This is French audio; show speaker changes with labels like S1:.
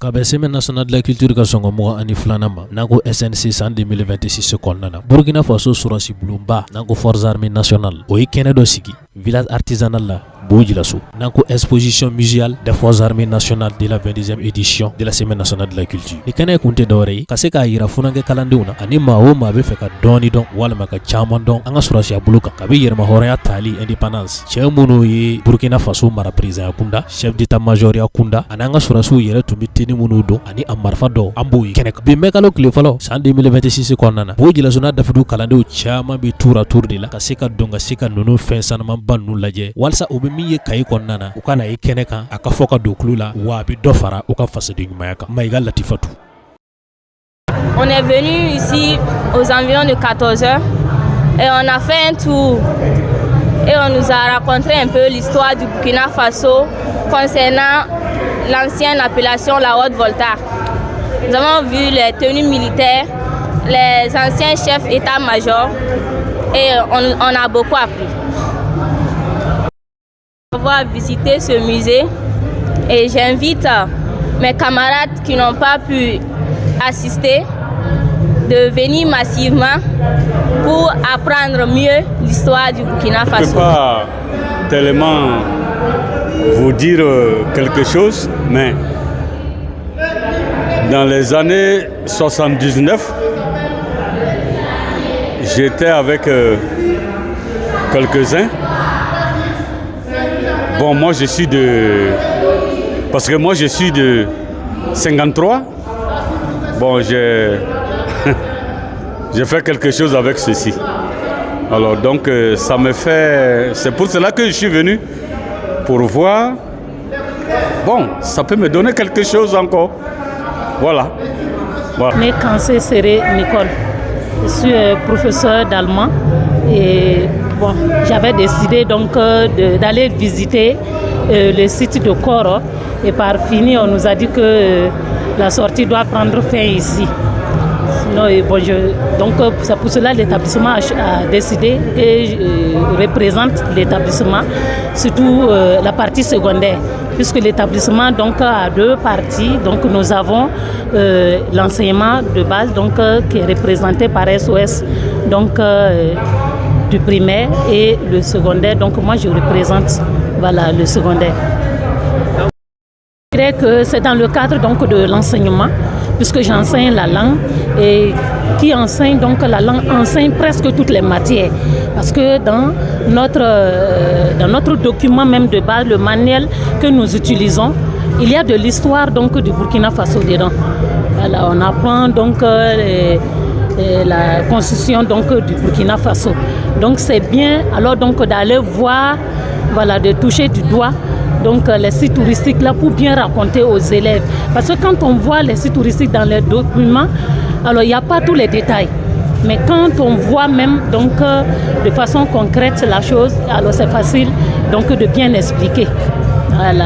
S1: Kabe Semaine nationale de la culture ka songo mo ani flanama nango SNC en 2026 konnana Burkina Faso surasi bulumba nango forces armées nationales o ikene do sigi village artisanal la Bojilasso nango exposition muséale des forces armées nationales de la 22e édition de la Semaine nationale de la culture ni kene kunte dore kaseka yira funange kalandeuna ani mawo ma be feka doni don wala maka chaman don anga surasi abuluka kabe yerma horaya tali independence chemuno yi Burkina Faso mara président kunda chef d'état-major ya kunda ananga surasu yere tumiti ni munudo ani amarfa do amboyi kenek bi mekalo kile falo en 2026 konnana Bojilasso na dafidu kalande chama bi tour de la kaseka donga sika nono fensan man banu laje walsa obi miye kay konnana ukana e keneka aka foka do klula wa bi dofara uka fasadi mayaka maiga latifatu.
S2: On est venu ici aux environs de 14h et on a fait un tour et on nous a raconté un peu l'histoire du Burkina Faso concernant l'ancienne appellation la Haute-Volta. Nous avons vu les tenues militaires, les anciens chefs état-major et on a beaucoup appris. On va visiter ce musée et j'invite mes camarades qui n'ont pas pu assister de venir massivement pour apprendre mieux l'histoire du Burkina Faso.
S3: Je ne peux pas tellement vous dire quelque chose, mais dans les années 79, j'étais avec quelques-uns. Bon, moi je suis de... Parce que moi je suis de 53. Bon, j'ai fait quelque chose avec ceci. Alors donc ça me fait... C'est pour cela que je suis venu, pour voir. Bon, ça peut me donner quelque chose encore. Voilà.
S4: Mes conseils seraient Nicole. Je suis professeur d'allemand et bon, j'avais décidé donc d'aller visiter le site de Koro et par fini on nous a dit que la sortie doit prendre fin ici. Bon, donc c'est pour cela l'établissement a décidé que je représente l'établissement, surtout la partie secondaire, puisque l'établissement donc a deux parties. Donc nous avons l'enseignement de base donc qui est représenté par SOS donc du primaire et le secondaire. Donc moi je représente voilà le secondaire. Je dirais que c'est dans le cadre donc de l'enseignement, puisque j'enseigne la langue et qui enseigne donc la langue enseigne presque toutes les matières, parce que dans notre document même de base, le manuel que nous utilisons, il y a de l'histoire donc du Burkina Faso dedans. Voilà, on apprend donc la constitution donc du Burkina Faso. Donc c'est bien alors donc d'aller voir, voilà, de toucher du doigt donc les sites touristiques là pour bien raconter aux élèves, parce que quand on voit les sites touristiques dans les documents, alors il n'y a pas tous les détails, mais quand on voit même donc de façon concrète la chose, alors c'est facile donc de bien expliquer. Voilà.